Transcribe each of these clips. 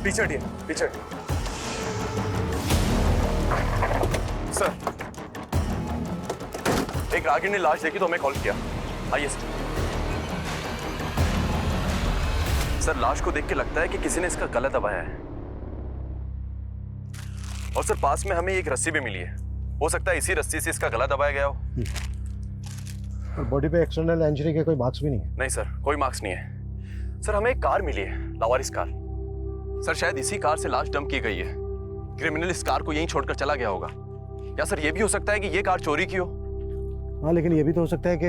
आप पीछे हटिए, पीछे हटिए। सर, एक रागिनी ने लाश देखी तो हमें कॉल किया। आइए सर, लाश को देख के लगता है कि किसी ने इसका गला दबाया है। और सर पास में हमें एक रस्सी भी मिली है, हो सकता है इसी रस्सी से इसका गला दबाया गया हो। और बॉडी पे एक्सटर्नल इंजरी के कोई मार्क्स भी नहीं है? नहीं सर, कोई मार्क्स नहीं है। सर हमें एक कार मिली है, लावारिस कार। सर शायद इसी कार से लाश डंप की गई है। क्रिमिनल इस कार को यहीं छोड़कर चला गया होगा। या सर ये भी हो सकता है कि ये कार चोरी की हो। हाँ, लेकिन ये भी तो हो सकता है कि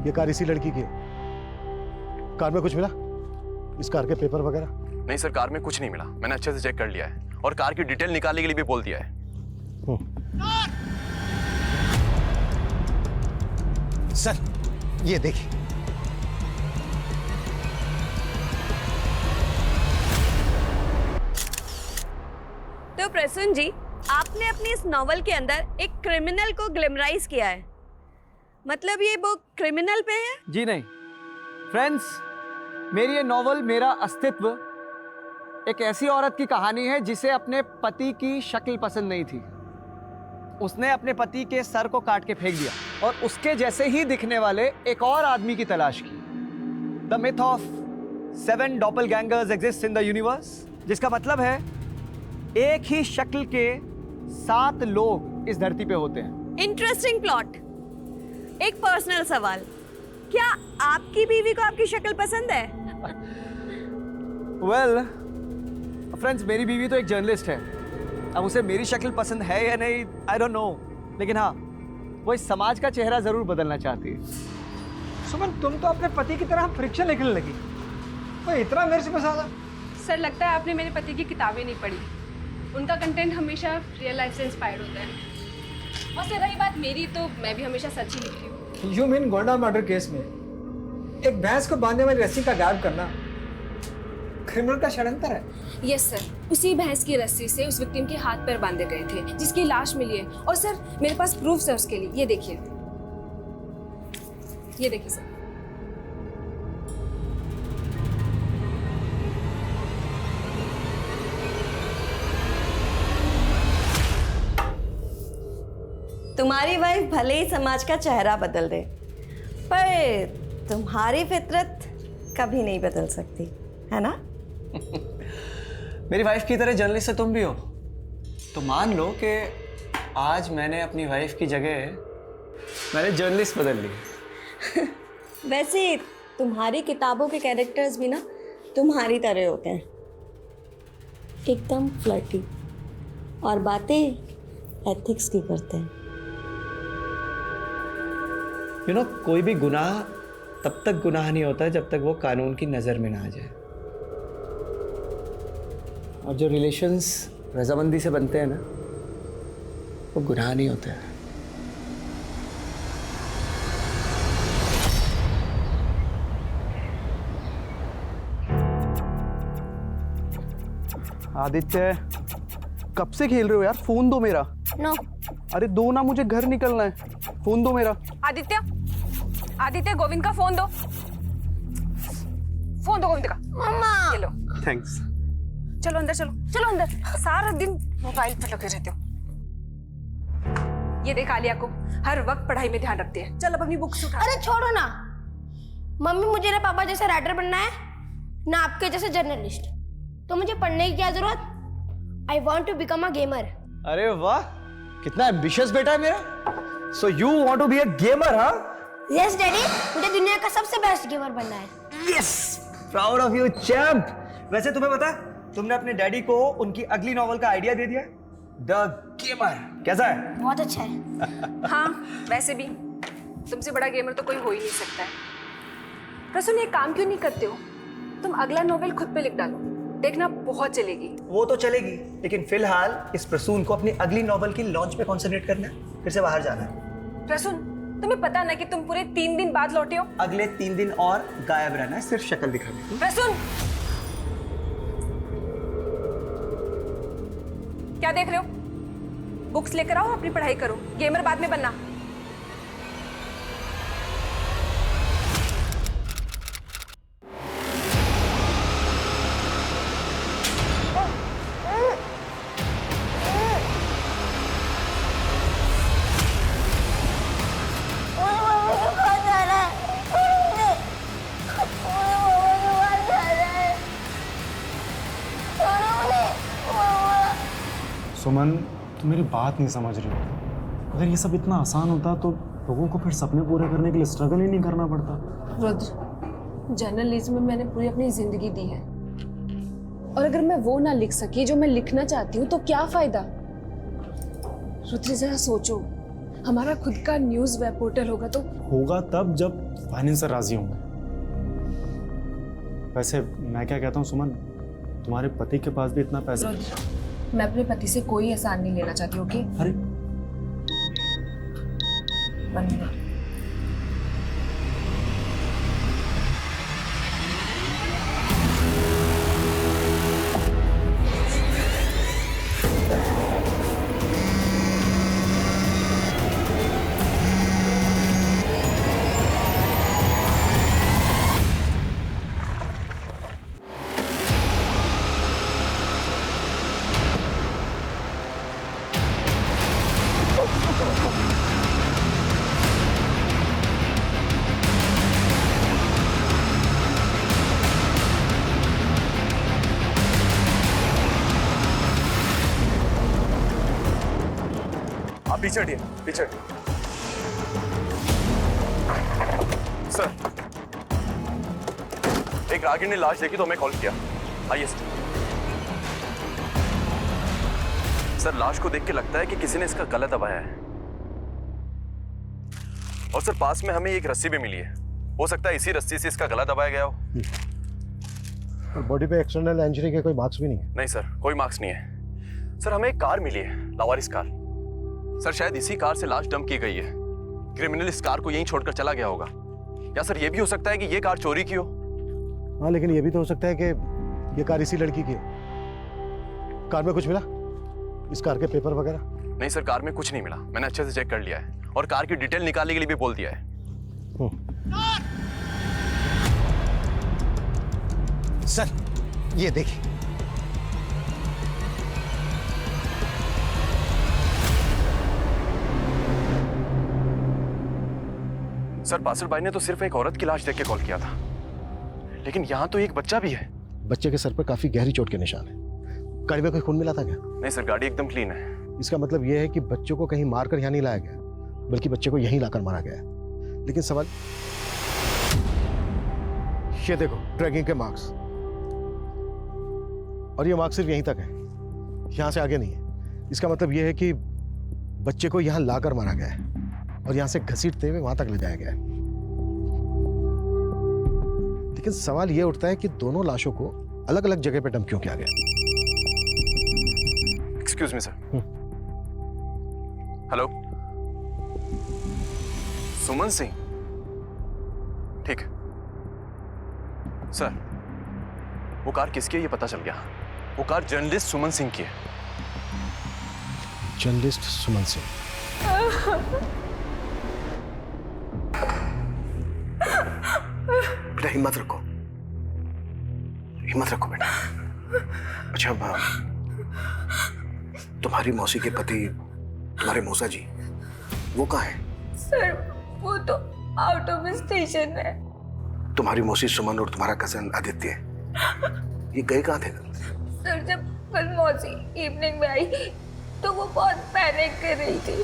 ये कार इसी लड़की की हो। कार में कुछ मिला? इस कार के पेपर वगैरह? नहीं सर, कार में कुछ नहीं मिला। मैंने अच्छे से चेक कर लिया है और कार की डिटेल निकालने के लिए भी बोल दिया है। सर, ये देखिए। तो प्रसून जी, आपने अपनी इस नॉवल के अंदर एक क्रिमिनल को ग्लैमराइज किया है, मतलब ये बुक क्रिमिनल पे है? जी नहीं फ्रेंड्स, मेरी ये नॉवल मेरा अस्तित्व एक ऐसी औरत की कहानी है जिसे अपने पति की शक्ल पसंद नहीं थी। उसने अपने पति के सर को काट के फेंक दिया और उसके जैसे ही दिखने वाले एक और आदमी की तलाश की। The myth of 7 doppelgangers exist in the universe, जिसका मतलब है एक ही शक्ल के 7 लोग इस धरती पे होते हैं। Interesting plot. एक पर्सनल सवाल, क्या आपकी बीवी को आपकी शक्ल पसंद है? वेल फ्रेंड्स, मेरी बीवी तो एक जर्नलिस्ट है। अब उसे मेरी शक्ल पसंद है या नहीं, आई डोंट नो, लेकिन हाँ, वो इस समाज का चेहरा जरूर बदलना चाहती है। सुमन, तुम तो अपने पति की तरह फ्रिक्शन लिखने लगी। तो इतना मेरे से पसंद है? सर, लगता है आपने मेरे पति की किताबें नहीं पढ़ी। उनका कंटेंट हमेशा रियल लाइफ से इंस्पायर्ड होता है। और सर रही बात मेरी, तो मैं भी हमेशा सच ही लिखती हूँ। You mean Gonda murder case में एक भैंस को बांधने वाली रस्सी का गायब करना क्रिमिनल का षड्यंत्र है? यस सर, उसी भैंस की रस्सी से उस विक्टिम के हाथ पैर बांधे गए थे जिसकी लाश मिली है। और सर मेरे पास प्रूफ है उसके लिए, ये देखिए, ये देखिए सर। तुम्हारी वाइफ भले ही समाज का चेहरा बदल दे, पर तुम्हारी फितरत कभी नहीं बदल सकती, है ना? मेरी वाइफ की तरह जर्नलिस्ट तुम भी हो, तो मान लो कि आज मैंने अपनी वाइफ की जगह मैंने जर्नलिस्ट बदल ली। वैसे तुम्हारी किताबों के कैरेक्टर्स भी ना तुम्हारी तरह होते हैं, एकदम फ्लर्टी, और बातें एथिक्स की करते हैं। यू नो, कोई भी गुनाह तब तक गुनाह नहीं होता जब तक वो कानून की नज़र में ना आ जाए। और जो रिलेशंस रजामंदी से बनते हैं ना, वो गुनाह नहीं होते हैं। आदित्य, कब से खेल रहे हो यार? फोन दो मेरा। नो। अरे दो ना, मुझे घर निकलना है। फोन दो मेरा। आदित्य, आदित्य, गोविंद का फोन दो। फोन दो गोविंद का। मम्मा। ये लो। थैंक्स। चलो अंदर, चलो चलो अंदर। सारा दिन मोबाइल पर लगे रहते हो। ये देख आलिया को हर वक्त पढ़ाई में ध्यान रखती है। चल अब अपनी बुक्स उठा। अरे छोड़ो ना मम्मी, मुझे ना पापा जैसे राइटर बनना है ना आपके जैसे जर्नलिस्ट, तो मुझे पढ़ने की क्या जरूरत? I want to become a gamer. अरे वाह, कितना एम्बिशियस बेटा है मेरा। So you want to be a gamer, हाँ? यस डैडी, मुझे दुनिया का सबसे बेस्ट गेमर बनना है। Yes, proud of you champ. वैसे तुम्हें पता, तुमने अपने डैडी को उनकी अगली नॉवल का आइडिया दे दिया, द गेमर। कैसा है? बहुत अच्छा है। हाँ, वैसे भी तुमसे बड़ा गेमर तो कोई हो ही नहीं सकता है। प्रसून, एक काम क्यों नहीं करते हो? तुम अगला नोवेल खुद पे लिख डालो, देखना बहुत चलेगी। वो तो चलेगी, लेकिन फिलहाल इस प्रसून को अपनी अगली नॉवल की लॉन्च पे कंसंट्रेट करना है, फिर से बाहर जाना है। प्रसून, तुम्हें पता ना कि तुम पूरे 3 दिन बाद लौटे हो? अगले 3 दिन और गायब रहना है, सिर्फ शक्ल दिखानी। प्रसून, क्या देख रहे हो? बुक्स लेकर आओ, अपनी पढ़ाई करो। गेमर बाद में बनना। सुमन, तुम मेरी बात नहीं समझ रही हो। अगर ये सब इतना आसान होता तो लोगों को फिर सपने पूरे करने के लिए स्ट्रगल ही नहीं करना पड़ता। रुद्र, जर्नलिज्म में मैंने पूरी अपनी जिंदगी दी है, और अगर मैं वो ना लिख सकी जो मैं लिखना चाहती हूँ तो क्या फायदा। रुद्र जरा सोचो, हमारा खुद का न्यूज़ वेब पोर्टल होगा तो होगा तब जब फाइनेंसर राजी होंगे। वैसे मैं क्या कहता हूँ सुमन, तुम्हारे पति के पास भी इतना पैसा। रुद्र, मैं अपने पति से कोई एहसान नहीं लेना चाहती, ओके? अरे वंदना, आप पीछे हटिए, पीछे। सर, एक रागिनी ने लाश देखी तो हमें कॉल किया। आइए सर, लाश को देख के लगता है कि किसी ने इसका गला दबाया है। और सर, पास में हमें एक रस्सी भी मिली है। हो सकता है इसी रस्सी से इसका गला दबाया गया हो। और बॉडी पे एक्सटर्नल इंजरी के कोई मार्क्स भी नहीं है। नहीं सर, कोई मार्क्स नहीं है। सर, हमें एक कार मिली है, लावारिस कार। सर, शायद इसी कार से लाश डंप की गई है। क्रिमिनल इस कार को यहीं छोड़कर चला गया होगा। या सर, ये भी हो सकता है कि ये कार चोरी की हो। हाँ, लेकिन ये भी तो हो सकता है कि ये कार इसी लड़की की है। कार में कुछ मिला? इस कार के पेपर वगैरह? नहीं सर, कार में कुछ नहीं मिला। मैंने अच्छे से चेक कर लिया है और कार की डिटेल निकालने के लिए भी बोल दिया है। सर, ये देखिए। सर, पासर भाई ने तो सिर्फ एक औरत की लाश देख के कॉल किया था, लेकिन यहाँ तो एक बच्चा भी है। बच्चे के सर पर काफी गहरी चोट के निशान है। गाड़ी में कोई खून मिला था क्या? नहीं सर, गाड़ी एकदम क्लीन है। इसका मतलब यह है कि बच्चों को कहीं मारकर यहाँ नहीं लाया गया, बल्कि बच्चे को यहीं लाकर मारा गया है। लेकिन सवाल ये देखो, ट्रैकिंग के मार्क्स, और ये मार्क्स सिर्फ यहीं तक है, यहां से आगे नहीं है। इसका मतलब यह है कि बच्चे को यहां लाकर मारा गया है और यहां से घसीटते हुए वहां तक ले जाया गया है। लेकिन सवाल यह उठता है कि दोनों लाशों को अलग अलग जगह पे डंप क्यों किया गया? Excuse me sir. हेलो, सुमन सिंह? ठीक है सर, वो कार किसकी है ये पता चल गया। वो कार जर्नलिस्ट सुमन सिंह की है। जर्नलिस्ट सुमन सिंह? बेटा हिम्मत रखो, हिम्मत रखो बेटा। अच्छा, तुम्हारी मौसी के पति, तुम्हारे मौसा जी, वो कहाँ है? सर, वो तो आउट ऑफ स्टेशन है। तुम्हारी मौसी सुमन और तुम्हारा कजन आदित्य, ये गए कहाँ थे? सर, जब कल मौसी इवनिंग में आई तो वो बहुत पैनिक कर रही थी।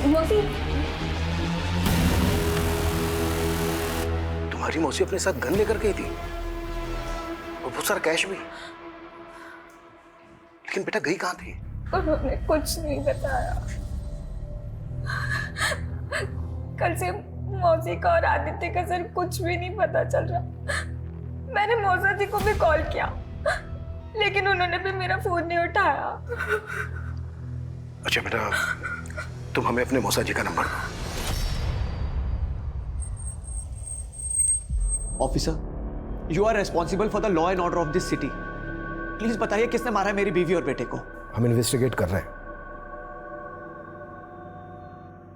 मौसी, तुम्हारी मौसी अपने साथ गन लेकर गई थी और बहुत सारा कैश भी। लेकिन बेटा गई कहाँ थी? उन्होंने कुछ नहीं बताया। कल से मौसी का और आदित्य का सर कुछ भी नहीं पता चल रहा। मैंने मौसा जी को भी कॉल किया, लेकिन उन्होंने भी मेरा फोन नहीं उठाया। अच्छा बेटा, तुम हमें अपने मौसा जी का नंबर दो। Officer, you are responsible for the law and order of this city. Please बताइए किसने मारा है मेरी बीवी और बेटे को। हम इन्वेस्टिगेट कर रहे हैं।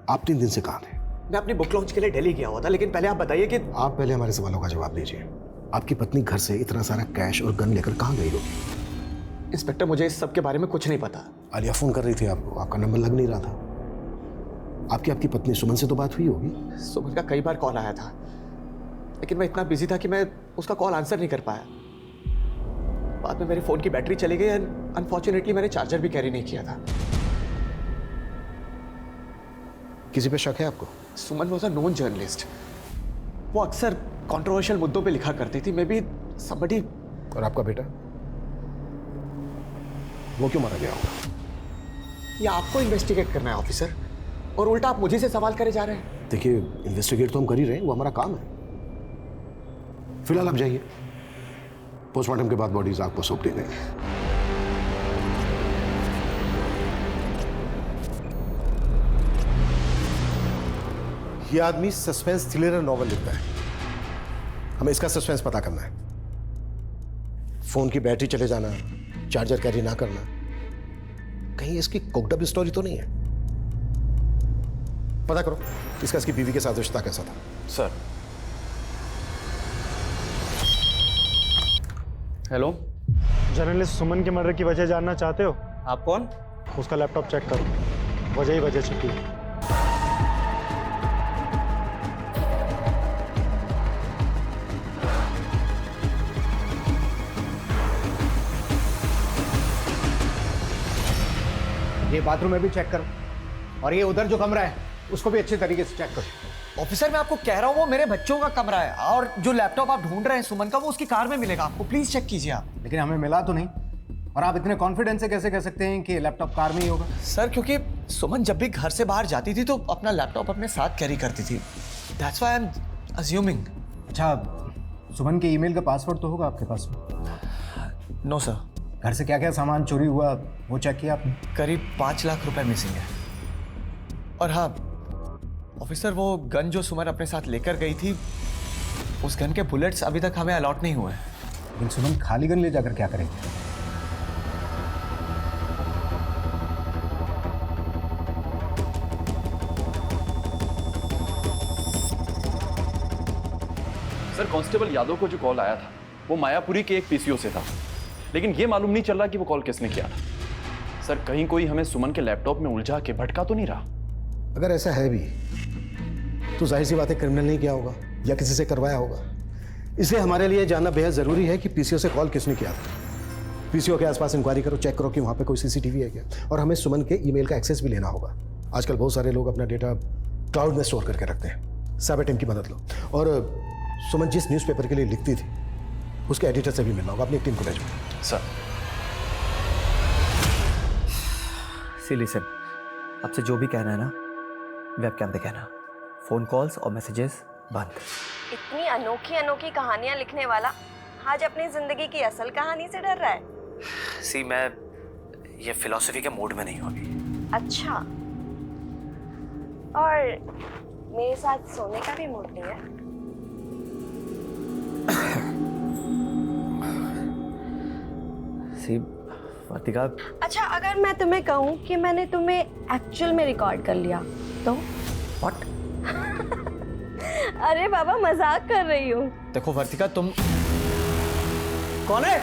आप 3 दिन से कहाँ थे? मैं अपनी बुक लॉन्च के लिए दिल्ली गया हुआ था, लेकिन पहले आप बताइए कि आप पहले हमारे सवालों का जवाब दीजिए। आपकी पत्नी घर से इतना सारा कैश और गन लेकर कहाँ गई होगी? इंस्पेक्टर मुझे इस सब के बारे में कुछ नहीं पता। आलिया फोन कर रही थी आपको, आपका नंबर लग नहीं रहा था। आपकी पत्नी सुमन से तो बात हुई होगी? सुमन का कई बार कॉल आया था, लेकिन मैं इतना बिजी था कि मैं उसका कॉल आंसर नहीं कर पाया। बाद में मेरे फोन की बैटरी चली गई एंड अनफॉर्चुनेटली मैंने चार्जर भी कैरी नहीं किया था। किसी पे शक है आपको? सुमन वॉज अ नोन जर्नलिस्ट। वो अक्सर कंट्रोवर्शियल मुद्दों पे लिखा करती थी। May be somebody. और आपका बेटा, वो क्यों मारा गया होगा? ये आपको इन्वेस्टिगेट करना है ऑफिसर, और उल्टा आप मुझे से सवाल करे जा रहे हैं। देखिए, इन्वेस्टिगेट तो हम कर ही रहे हैं, वो हमारा काम है। फिलहाल आप जाइए, पोस्टमार्टम के बाद बॉडीज आपको सौंप दी गई। ये आदमी सस्पेंस थ्रिलर नॉवल लिखता है, हमें इसका सस्पेंस पता करना है। फोन की बैटरी चले जाना, चार्जर कैरी ना करना, कहीं इसकी कुकड स्टोरी तो नहीं है? पता करो इसकी बीवी के साथ रिश्ता कैसा था। सर। हेलो, जर्नलिस्ट सुमन के मर्डर की वजह जानना चाहते हो? आप कौन? उसका लैपटॉप चेक करो, वजह ही वजह छिपी है। ये बाथरूम में भी चेक करो, और ये उधर जो कमरा है उसको भी अच्छे तरीके से चेक करो। ऑफिसर मैं आपको कह रहा हूँ वो मेरे बच्चों का कमरा है, और जो लैपटॉप आप ढूंढ रहे हैं सुमन का, वो उसकी कार में मिलेगा आपको। प्लीज चेक कीजिए आप। लेकिन हमें मिला तो नहीं, और आप इतने कॉन्फिडेंस से कैसे कह सकते हैं कि लैपटॉप कार में ही होगा? सर क्योंकि सुमन जब भी घर से बाहर जाती थी तो अपना लैपटॉप अपने साथ कैरी करती थी। That's why I am assuming. अच्छा, सुमन के ईमेल का पासवर्ड तो होगा आपके पास? No sir. घर से क्या क्या सामान चोरी हुआ वो चेक किया आपने? करीब 5 लाख रुपए मिसिंग है। और हाँ ऑफिसर, वो गन जो सुमन अपने साथ लेकर गई थी, उस गन के बुलेट्स अभी तक हमें अलॉट नहीं हुए। लेकिन सुमन खाली गन ले जाकर क्या करेंगे? सर, कांस्टेबल यादव को जो कॉल आया था वो मायापुरी के एक पीसीओ से था, लेकिन ये मालूम नहीं चल रहा कि वो कॉल किसने किया था। सर, कहीं कोई हमें सुमन के लैपटॉप में उलझा के भटका तो नहीं रहा? अगर ऐसा है भी तो जाहिर सी बात है क्रिमिनल नहीं किया होगा या किसी से करवाया होगा। इसलिए हमारे लिए जानना बेहद जरूरी है कि पीसीओ से कॉल किसने किया था। पीसीओ के आसपास इंक्वायरी करो, चेक करो कि वहां पे कोई सीसीटीवी है क्या, और हमें सुमन के ईमेल का एक्सेस भी लेना होगा। आजकल बहुत सारे लोग अपना डेटा क्लाउड में स्टोर करके रखते हैं। साइबर टीम की मदद लो, और सुमन जिस न्यूज़पेपर के लिए लिखती थी उसके एडिटर से भी मिलना होगा। अपनी एक टीम को भेजो। सर। सी लिसन, आपसे जो भी कहना है ना वेबकैम पे कहना। फोन कॉल्स और मैसेजेस बंद। इतनी अनोखी अनोखी कहानियां लिखने वाला आज अपनी जिंदगी की असल कहानी से डर रहा है। सी मैं ये फिलॉसफी के मूड में नहीं हूँ अभी। अच्छा, और मेरे साथ सोने का भी मूड नहीं है? सी वर्तिका। अच्छा, अगर मैं तुम्हें कहूँ कि मैंने तुम्हें एक्चुअल में रिकॉर्ड कर लिया तो? व्हाट? अरे बाबा, मजाक कर रही हूँ। देखो वर्तिका, तुम कौन है?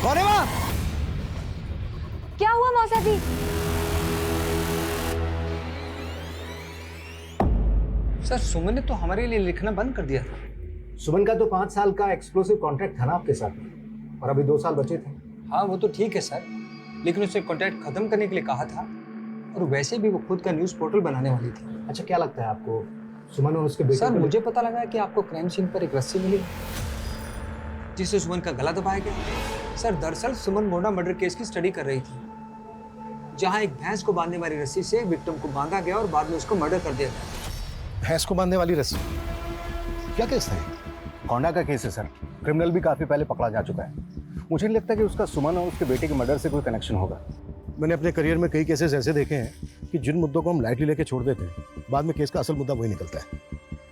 कौन है वहां? क्या हुआ मौसा जी? सर, सुमन ने तो हमारे लिए लिखना बंद कर दिया था। सुमन का तो 5 साल का एक्सक्लूसिव कॉन्ट्रैक्ट था ना आपके साथ, और अभी 2 साल बचे थे। हाँ वो तो ठीक है सर, लेकिन उसने कॉन्ट्रैक्ट खत्म करने के लिए कहा था, और वैसे भी वो खुद का न्यूज़ पोर्टल बनाने वाली थी। अच्छा, क्या लगता है आपको सुमन और उसके बेटे सर, को? मुझे पता लगा कि आपको क्राइम सीन पर एक रस्सी मिली जिससे सुमन का गला दबाया गया। सर, दरअसल सुमन मोंडा मर्डर केस की स्टडी कर रही थी, जहां एक भैंस को बांधने वाली रस्सी से विक्टिम को बांधा गया और बाद में उसको मर्डर कर दिया गया। भैंस को बांधने वाली रस्सी? क्या केस था? होंडा का केस है सर, क्रिमिनल भी काफी पहले पकड़ा जा चुका है। मुझे नहीं लगता कि उसका सुमन और उसके बेटे के मर्डर से कोई कनेक्शन होगा। मैंने अपने करियर में कई केसेस ऐसे देखे हैं कि जिन मुद्दों को हम लाइटली लेके छोड़ देते हैं, बाद में केस का असल मुद्दा वही निकलता है।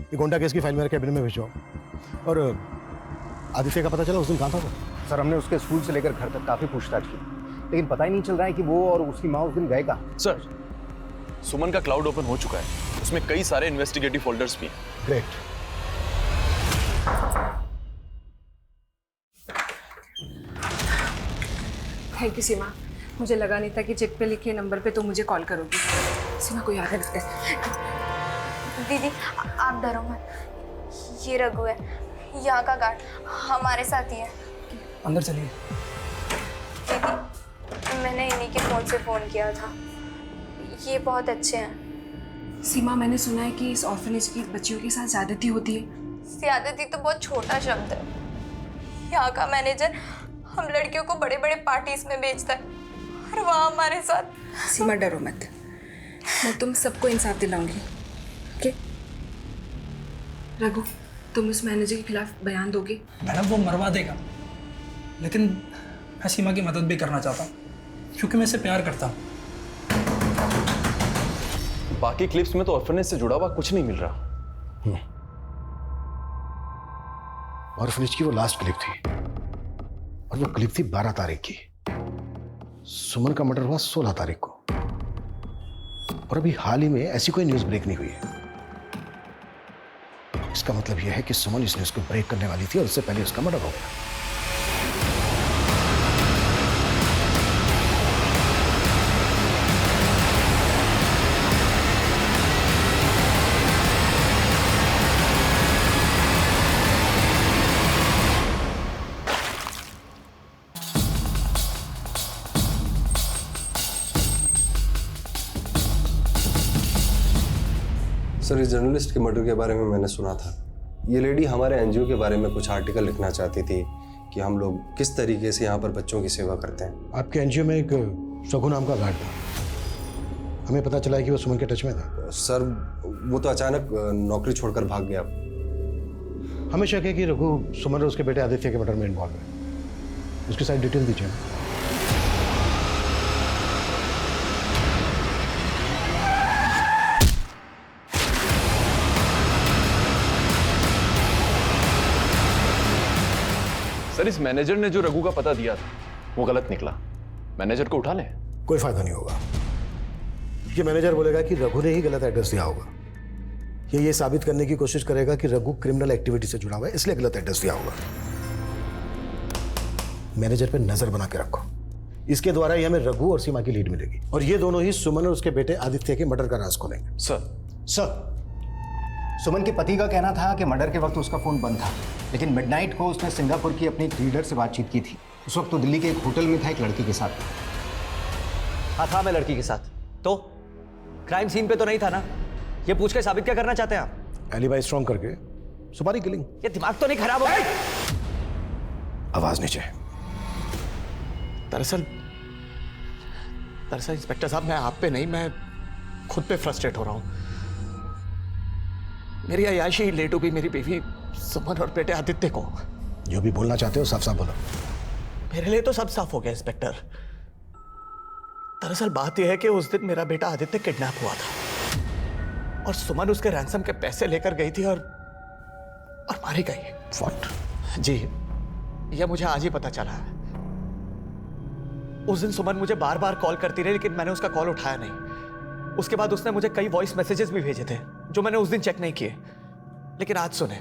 एक होंडा केस की फाइल मेरे कैबिनेट में भेजो। और आदित्य का पता चला उस दिन कहाँ था वो? सर हमने उसके स्कूल से लेकर घर तक काफ़ी पूछताछ की, लेकिन पता ही नहीं चल रहा है कि वो और उसकी माँ उस दिन गए कहाँ। सर, सुमन का क्लाउड ओपन हो चुका है, उसमें कई सारे इन्वेस्टिगेटिव फोल्डर्स भी हैं। ग्रेट। थैंक यू सीमा, मुझे लगा नहीं था कि चिट पे लिखे नंबर पे तो मुझे कॉल करोगी। सीमा को याद रखते हैं। दीदी आप डरो मत, ये रघु है, यहाँ का गार्ड, हमारे साथ ही है। अंदर चलिए। दीदी मैंने इन्हीं के फ़ोन से फ़ोन किया था, ये बहुत अच्छे हैं। सीमा, मैंने सुना है कि इस ऑर्फनेज की बच्चियों के साथ ज़्यादती होती है। ज़्यादती तो बहुत छोटा शब्द है। यहाँ का मैनेजर हम लड़कियों को बड़े बड़े पार्टीज में भेजता है और वहाँ हमारे साथ। सीमा डरो मत, मैं तुम सबको इंसाफ दिलाऊंगी। ओके रघु, तुम उस मैनेजर के खिलाफ बयान दोगे? मैडम वो मरवा देगा, लेकिन मैं सीमा की मदद भी करना चाहता हूँ क्योंकि मैं इसे प्यार करता हूँ। बाकी क्लिप्स में तो ऑर्फनेज से जुड़ा हुआ कुछ नहीं मिल रहा। ऑर्फनेज की वो लास्ट क्लिप थी और वो क्लिप थी 12 तारीख की। सुमन का मर्डर हुआ 16 तारीख को और अभी हाल ही में ऐसी कोई न्यूज़ ब्रेक नहीं हुई है। इसका मतलब यह है कि सुमन इस न्यूज़ को ब्रेक करने वाली थी और उससे पहले उसका मर्डर हो गया। सर, इस जर्नलिस्ट के मर्डर के बारे में मैंने सुना था। ये लेडी हमारे एनजीओ के बारे में कुछ आर्टिकल लिखना चाहती थी कि हम लोग किस तरीके से यहाँ पर बच्चों की सेवा करते हैं। आपके एनजीओ में एक रघु नाम का गार्ड था, हमें पता चला है कि वो सुमन के टच में था। सर, वो तो अचानक नौकरी छोड़कर भाग गया। हमें शक है कि रघु सुमन और उसके बेटे आदित्य के मर्डर में इन्वॉल्व है। उसकी सारी डिटेल दीजिए। सर, इस मैनेजर ने जो रघु का पता दिया था वो गलत निकला। मैनेजर को उठा लें? कोई फायदा नहीं होगा। ये मैनेजर बोलेगा कि रघु ने ही गलत एड्रेस दिया होगा। ये साबित करने की कोशिश करेगा कि रघु क्रिमिनल एक्टिविटी से जुड़ा हुआ है, इसलिए गलत एड्रेस दिया होगा। मैनेजर पे नजर बना के रखो, इसके द्वारा ही हमें रघु और सीमा की लीड मिलेगी और ये दोनों ही सुमन और उसके बेटे आदित्य के मर्डर का राज खोलेंगे। सर, सुमन के पति का कहना था कि मर्डर के वक्त उसका फोन बंद था, लेकिन मिडनाइट को उसने सिंगापुर की अपनी एक लीडर से बातचीत की थी। उस वक्त तो दिल्ली के एक होटल में था एक लड़की के साथ। हाँ था, मैं लड़की के साथ। तो क्राइम सीन पे तो नहीं था ना? ये पूछ के साबित क्या करना चाहते हैं आप? एलिबाई स्ट्रॉन्ग करके सुपारी किलिंग। ये दिमाग तो नहीं खराब हो गया? आवाज नीचे। दरअसल इंस्पेक्टर साहब, मैं आप पे नहीं, मैं खुद पे फ्रस्ट्रेट हो रहा हूं। मेरी अयाशी ले डूबी मेरी बीवी सुमन और बेटे आदित्य को। जो भी बोलना चाहते हो साफ साफ बोलो। मेरे लिए तो सब साफ हो गया इंस्पेक्टर। दरअसल बात यह है कि उस दिन मेरा बेटा आदित्य किडनैप हुआ था और सुमन उसके रैंसम के पैसे लेकर गई थी और मारी गई। व्हाट? जी, यह मुझे आज ही पता चला है। उस दिन सुमन मुझे बार बार कॉल करती रही, लेकिन मैंने उसका कॉल उठाया नहीं। उसके बाद उसने मुझे कई वॉइस मैसेजेस भी भेजे थे जो मैंने उस दिन चेक नहीं किए, लेकिन आज सुने।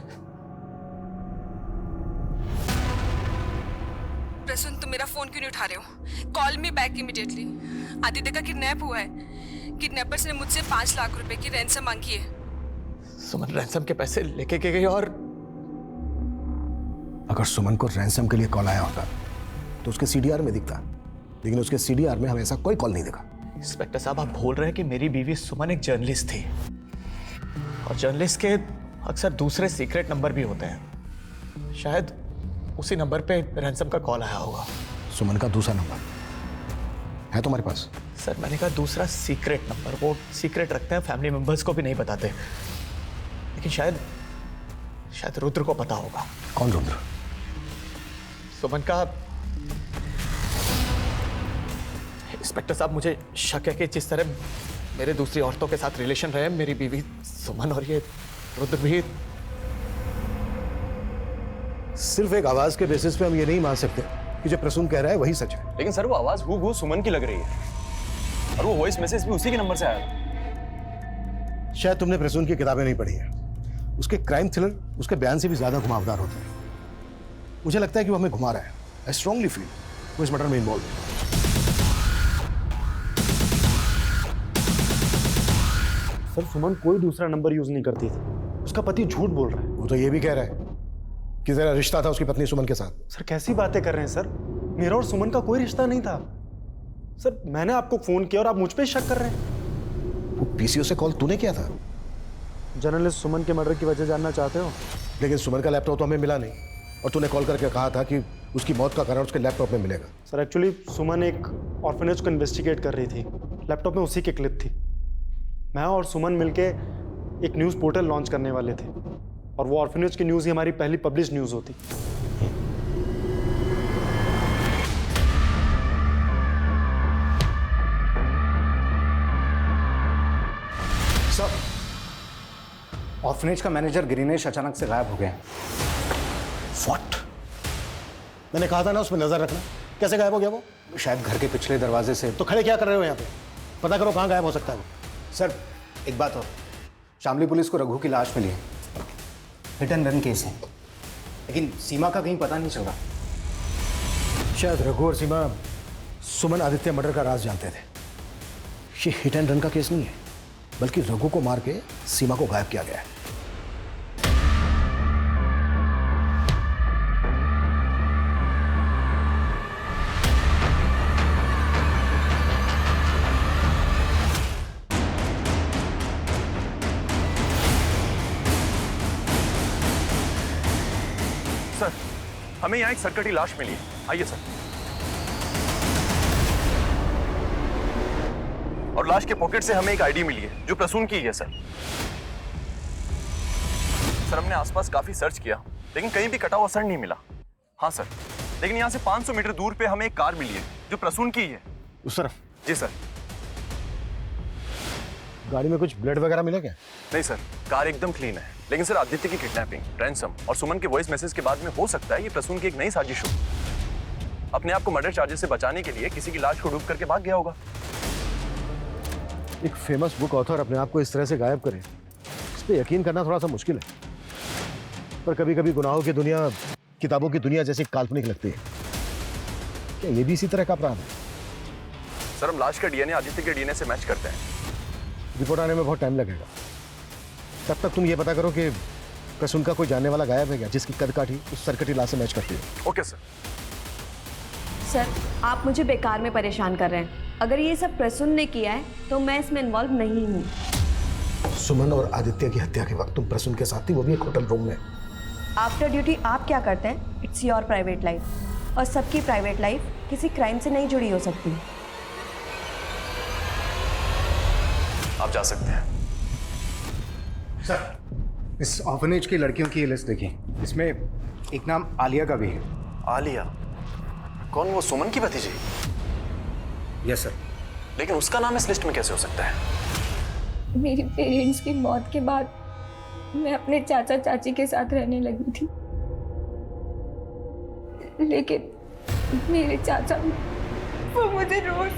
प्रसून, तुम मेरा फोन क्यों नहीं उठा रहे हो? Call me back immediately. Aditya का किडनैप हुआ है। किडनैपर्स ने मुझसे 5 लाख रुपए की रैंसम मांगी है। सुमन रैंसम के पैसे लेके गई और अगर सुमन को रैंसम के लिए कॉल आया होता तो उसके सीडीआर में दिखता, लेकिन उसके सीडीआर में हमें ऐसा कोई कॉल नहीं दिखा। इंस्पेक्टर साहब, आप भूल रहे हैं कि मेरी बीवी सुमन एक जर्नलिस्ट थी और जर्नलिस्ट के अक्सर दूसरे सीक्रेट नंबर भी होते हैं। शायद उसी नंबर पे रैंसम का कॉल आया होगा। सुमन का दूसरा नंबर है तुम्हारे पास? सर, मैंने कहा दूसरा सीक्रेट नंबर। वो सीक्रेट रखते हैं, फैमिली मेंबर्स को भी नहीं बताते, लेकिन शायद रुद्र को पता होगा। कौन रुद्र? सुमन का। इंस्पेक्टर साहब, मुझे शक है कि जिस तरह मेरे दूसरी औरतों के साथ रिलेशन रहे, मेरी बीवी सुमन और ये रुद्र भी। सिर्फ एक आवाज के बेसिस पे हम ये नहीं मान सकते कि जो प्रसून कह रहा है वही सच है। लेकिन सर वो आवाज हूबहू सुमन की लग रही है और वो वॉइस मैसेज भी उसी के नंबर से आया था। शायद तुमने प्रसून की किताबें नहीं पढ़ी है। उसके क्राइम थ्रिलर उसके बयान से भी ज्यादा घुमावदार होते हैं। मुझे लगता है कि वो हमें घुमा रहा है। आई स्ट्रांगली फील वो इस मर्डर में इन्वॉल्व है। सर सुमन कोई दूसरा नंबर यूज नहीं करती थी। उसका पति झूठ बोल रहा है। वो तो ये भी कह रहा है कि तेरा रिश्ता था उसकी पत्नी सुमन के साथ। सर कैसी बातें कर रहे हैं सर? मेरा और सुमन का कोई रिश्ता नहीं था। सर मैंने आपको फोन किया और आप मुझ पे शक कर रहे हैं। वो पीसीओ से कॉल तूने किया था? जर्नलिस्ट सुमन के मर्डर की वजह जानना चाहते हो? लेकिन सुमन का लैपटॉप तो हमें मिला नहीं और तूने कॉल करके कहा था कि उसकी मौत का कारण उसके लैपटॉप में मिलेगा। सर एक्चुअली सुमन एक ऑर्फनेज को इन्वेस्टिगेट कर रही थी। लैपटॉप में उसी की क्लिप थी। मैं और सुमन मिलके एक न्यूज़ पोर्टल लॉन्च करने वाले थे और वो ऑर्फनेज की न्यूज़ ही हमारी पहली पब्लिश न्यूज़ होती। सर ऑर्फनेज का मैनेजर गिरीनेश अचानक से गायब हो गया। व्हाट? मैंने कहा था ना उसमें नजर रखना। कैसे गायब हो गया वो? शायद घर के पिछले दरवाजे से। तो खड़े क्या कर रहे हो यहाँ पे? पता करो कहाँ गायब हो सकता है वो। सर एक बात और, शामली पुलिस को रघु की लाश मिली है। हिट एंड रन केस है, लेकिन सीमा का कहीं पता नहीं चल रहा। शायद रघु और सीमा सुमन आदित्य मर्डर का राज जानते थे। ये हिट एंड रन का केस नहीं है, बल्कि रघु को मार के सीमा को गायब किया गया है। सर हमें यहाँ एक सरकटी लाश मिली है। आइए सर। और लाश के पॉकेट से हमें एक आईडी मिली है जो प्रसून की है सर। सर हमने आसपास काफी सर्च किया लेकिन कहीं भी कटा हुआ सर नहीं मिला। हाँ सर, लेकिन यहाँ से 500 मीटर दूर पे हमें एक कार मिली है जो प्रसून की है। उस तरफ? जी सर। गाड़ी में कुछ ब्लड वगैरह मिला क्या? नहीं सर, कार एकदम क्लीन है। लेकिन सर आदित्य की किडनैपिंग, रैंसम और सुमन के वॉइस मैसेज के बाद में हो सकता है ये प्रसून की एक नई साजिश हो। अपने आप को मर्डर चार्जेस से बचाने के लिए किसी की लाश को डूब करके भाग गया होगा। एक फेमस बुक ऑथर अपने आप को इस तरह से गायब करे, इस पे यकीन करना थोड़ा सा मुश्किल है। पर कभी कभी गुनाहों की दुनिया किताबों की दुनिया जैसी काल्पनिक लगती है। क्या ये भी इसी तरह का अपराध है? सर हम लाश का डीएनए आदित्य के डीएनए से मैच करते हैं। रिपोर्ट आने में बहुत टाइम लगेगा। तब तक तुम ये पता करो कि प्रसून का कोई जानने वाला गायब है क्या जिसकी कदकाठी उस सरकटी लाश से मैच करती है। Okay sir. सर आप मुझे बेकार में परेशान कर रहे हैं। अगर ये सब प्रसून ने किया है तो मैं इसमें इन्वॉल्व नहीं हूँ। सुमन और आदित्य की हत्या के वक्त तुम प्रसून के साथ थी, वो भी एक होटल रूम में। आफ्टर ड्यूटी आप क्या करते हैं इट्स योर प्राइवेट लाइफ, और सबकी प्राइवेट लाइफ किसी क्राइम से नहीं जुड़ी हो सकती। आप जा सकते हैं। सर इस ऑर्फनेज की लड़कियों की लिस्ट देखिए, इसमें एक नाम आलिया का भी है। आलिया? कौन, वो सुमन की भतीजी? Yes sir. लेकिन उसका नाम इस लिस्ट में कैसे हो सकता है? मेरी पेरेंट्स की मौत के बाद मैं अपने चाचा चाची के साथ रहने लगी थी, लेकिन मेरे चाचा वो मुझे रोज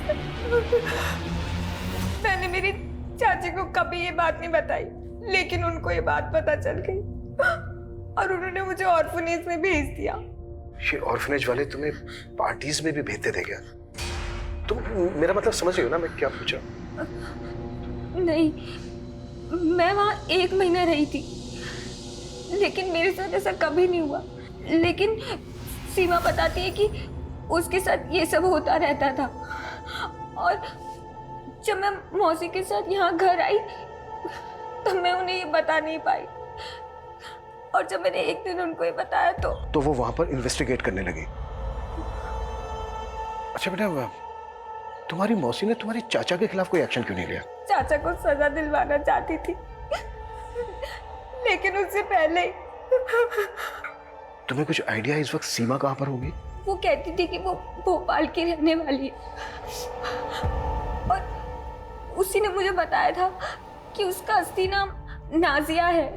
मैंने मेरी चाची को कभी ये बात नहीं बताई, लेकिन उनको ये बात पता चल गई और उन्होंने मुझे ऑर्फनेज में भेज दिया। ये ऑर्फनेज वाले तुम्हें पार्टीज में भी भेजते थे क्या? तुम मेरा मतलब समझ रही हो ना मैं क्या पूछा? नहीं, मैं वहाँ 1 महीना रही थी, लेकिन मेरे साथ ऐसा कभी नहीं हुआ। लेकिन सीमा बताती है कि उसके साथ ये सब होता रहता था। और जब मैं मौसी के साथ यहाँ घर आई तब मैं उन्हें ये बता नहीं पाई, और जब मैंने एक दिन उनको ये बताया तो वो वहां पर इन्वेस्टिगेट करने लगी। अच्छा बेटा, तुम्हारी मौसी ने तुम्हारे चाचा के खिलाफ कोई एक्शन क्यों नहीं लिया? चाचा को सजा दिलवाना चाहती थी, लेकिन उससे पहले तुम्हें कुछ आइडिया इस वक्त सीमा कहाँ पर होगी? वो कहती थी कि वो भोपाल की रहने वाली है, और उसी ने मुझे बताया था कि उसका असली नाम नाजिया है।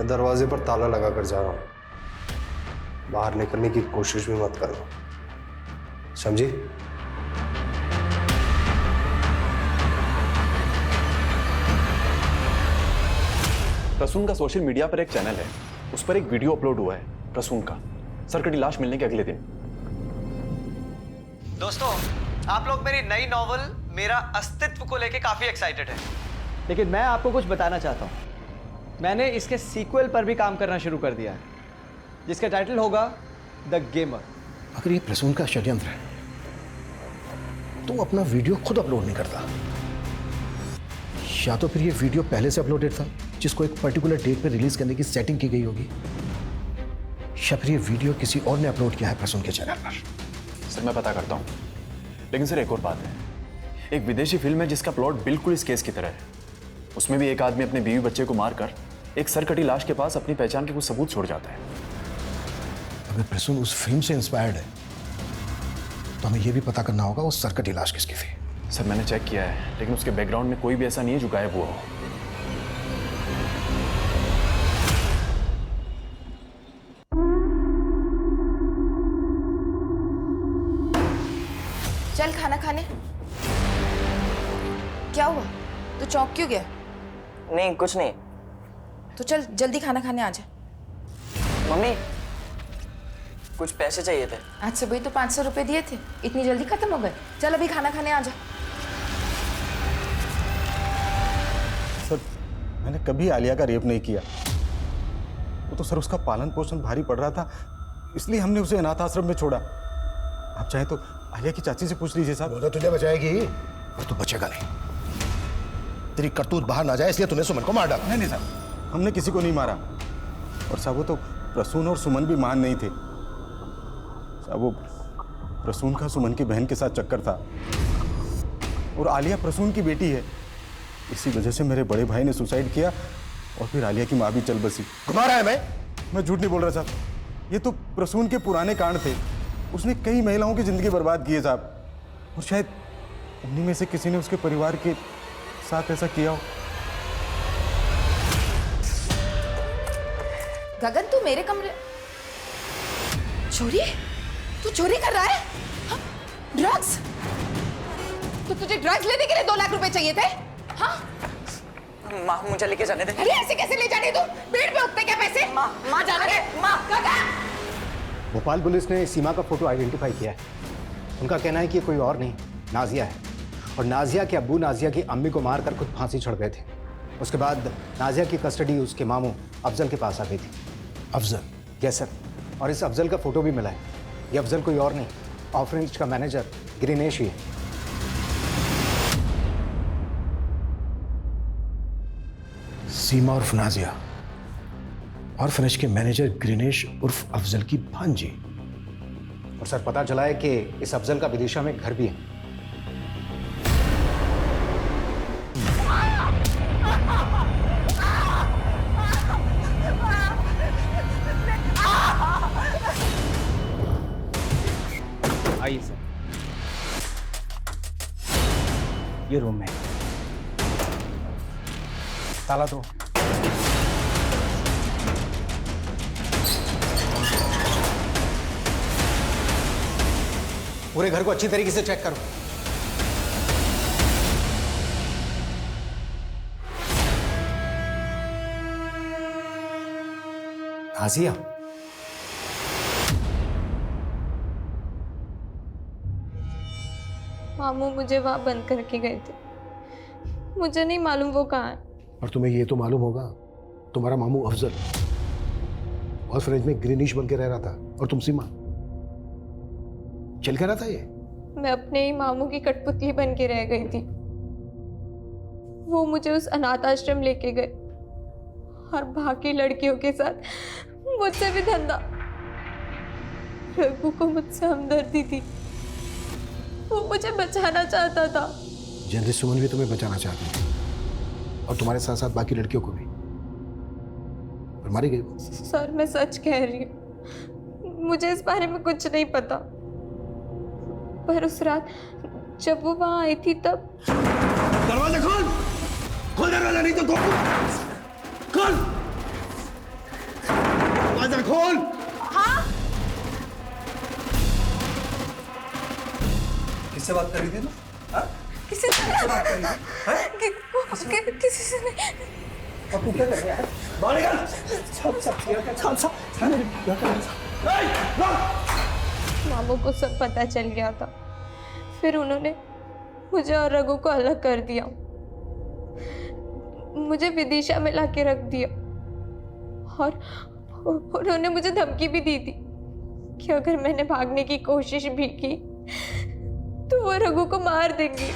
मैं दरवाजे पर ताला लगा कर जा रहा हूं। बाहर निकलने की कोशिश भी मत करना, समझी? प्रसून का सोशल मीडिया पर एक चैनल है, उस पर एक वीडियो अपलोड हुआ है प्रसून का सर कटी लाश मिलने के अगले दिन। दोस्तों, आप लोग मेरी नई नॉवल मेरा अस्तित्व को लेके काफी एक्साइटेड हैं, लेकिन मैं आपको कुछ बताना चाहता हूं। मैंने इसके सीक्वल पर भी काम करना शुरू कर दिया है, जिसका टाइटल होगा द गेमर। अगर ये प्रसून का षड्यंत्र है तो वो अपना वीडियो खुद अपलोड नहीं करता, या तो फिर ये वीडियो पहले से अपलोडेड था जिसको एक पर्टिकुलर डेट पे रिलीज करने की सेटिंग की गई होगी, या फिर ये वीडियो किसी और ने अपलोड किया है प्रसून के चैनल पर। सर मैं पता करता हूँ, लेकिन सर एक और बात है, एक विदेशी फिल्म है जिसका प्लॉट बिल्कुल इस केस की तरह है। उसमें भी एक आदमी अपने बीवी बच्चे को मारकर एक सरकटी लाश के पास अपनी पहचान के कुछ सबूत छोड़ जाता है। अगर प्रसून उस फिल्म से इंस्पायर्ड है तो हमें यह भी पता करना होगा उस सरकटी लाश किसकी थी। सर मैंने चेक किया है, लेकिन उसके बैकग्राउंड में कोई भी ऐसा नहीं है जो गायब हुआ हो। चल खाना खाने। क्या हुआ, तू चौंक क्यों गया? नहीं कुछ नहीं। तो चल जल्दी खाना खाने आ जा। मम्मी कुछ पैसे चाहिए थे। आज सुबह ही तो 500 रुपए दिए थे, इतनी जल्दी खत्म हो गए? चल अभी खाना खाने आ जा। सर मैंने कभी आलिया का रेप नहीं किया, वो तो सर उसका पालन पोषण भारी पड़ रहा था, इसलिए हमने उसे अनाथ आश्रम में छोड़ा। आप चाहे तो आलिया की चाची से पूछ लीजिए साहब। वो तो तुझे बचाएगी और तू बचेगा नहीं। तेरी करतूत बाहर ना जाए इसलिए तूने सुमन को मार डाला। नहीं साहब, हमने किसी को नहीं मारा। और साहब वो तो प्रसून और सुमन भी मान नहीं थे साहब। वो प्रसून का सुमन की बहन के साथ चक्कर था, और आलिया प्रसून की बेटी है। इसी वजह से मेरे बड़े भाई ने सुसाइड किया और फिर आलिया की माँ भी चल बसी। घुमा रहा है मैं झूठ नहीं बोल रहा साहब, ये तो प्रसून के पुराने कांड थे। उसने कई महिलाओं की जिंदगी बर्बाद की है साहब, और शायद उन्हीं में से किसी ने उसके परिवार के साथ ऐसा किया हो। गगन तू मेरे कमरे चोरी? तू चोरी कर रहा है? ड्रग्स? तो तुझे ड्रग्स लेने के लिए 2 लाख रुपए चाहिए थे? हाँ? माँ मुझे लेके जाने दे। अरे ऐसे कैसे ले जाने तू? भीड़ में उतने क्या पैसे? माँ जाने दे। माँ गगन! भोपाल पुलिस ने सीमा का फोटो आइडेंटिफाई किया है। उनका कहना है कि कोई और नहीं, नाजिया है। और नाजिया के अब्बू नाजिया की अम्मी को मारकर खुद फांसी चढ़ गए थे। उसके बाद नाजिया की कस्टडी उसके मामू अफजल के पास आ गई थी। अफजल? यस सर, और इस अफजल का फोटो भी मिला है। ये अफजल कोई और नहीं, ऑर्फनेज का मैनेजर ग्रीनेश ही है। सीमा उर्फ नाजिया, ऑर्फनेज के मैनेजर ग्रीनेश उर्फ अफजल की भांजी। और सर पता चला है कि इस अफजल का विदिशा में घर भी है। आइए सर, ये रूम है, ताला दो। पूरे घर को अच्छी तरीके से चेक करो। नाजिया, मामू मुझे वहां बंद करके गए थे, मुझे नहीं मालूम वो कहाँ है। और तुम्हें ये तो मालूम होगा तुम्हारा मामू अफजल ऑर्फनेज में ग्रीनिश बन के रह रहा था, और तुम सीमा। चल क्या रहा था ये? मैं अपने ही मामू की कठपुतली बन के रह गई थी। वो मुझे उस अनाथ आश्रम लेके गए और बाकी लड़कियों के साथ मुझसे भी धंधा। रघु को मुझसे हमदर्दी थी, वो मुझे बचाना चाहता था। जनरल सुमन भी तुम्हें बचाना चाहती थी, और तुम्हारे साथ साथ बाकी लड़कियों को भी, पर मारी गई। सर मैं सच कह रही हूँ, मुझे इस बारे में कुछ नहीं पता। पर उस रात जब वो वहां आई थी तब। दरवाजा खोल, खोल दरवाजा, नहीं तो खोल। ढक्कन खोल। हाँ किससे बात कर रही थी ना? हाँ? किसी से बात कर रही थी? किसी से नहीं। अब तू क्या कर रहा है? बाहर निकल। मामू को सब पता चल गया था, फिर उन्होंने मुझे और रघु को अलग कर दिया, मुझे विदिशा में लाके रख दिया और उन्होंने मुझे धमकी भी दी थी कि अगर मैंने भागने की कोशिश भी की तो वो रघु को मार देंगे।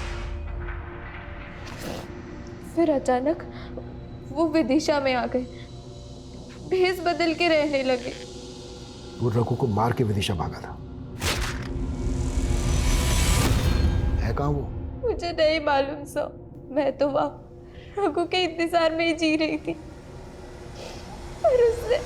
फिर अचानक वो विदिशा में आ गए, भेस बदल के रहने लगे। वो रघु को मार के विदिशा भागा था। है कहाँ वो? मुझे नहीं मालूम सर, मैं तो वहाँ रघु के इंतजार में ही जी रही थी और उसने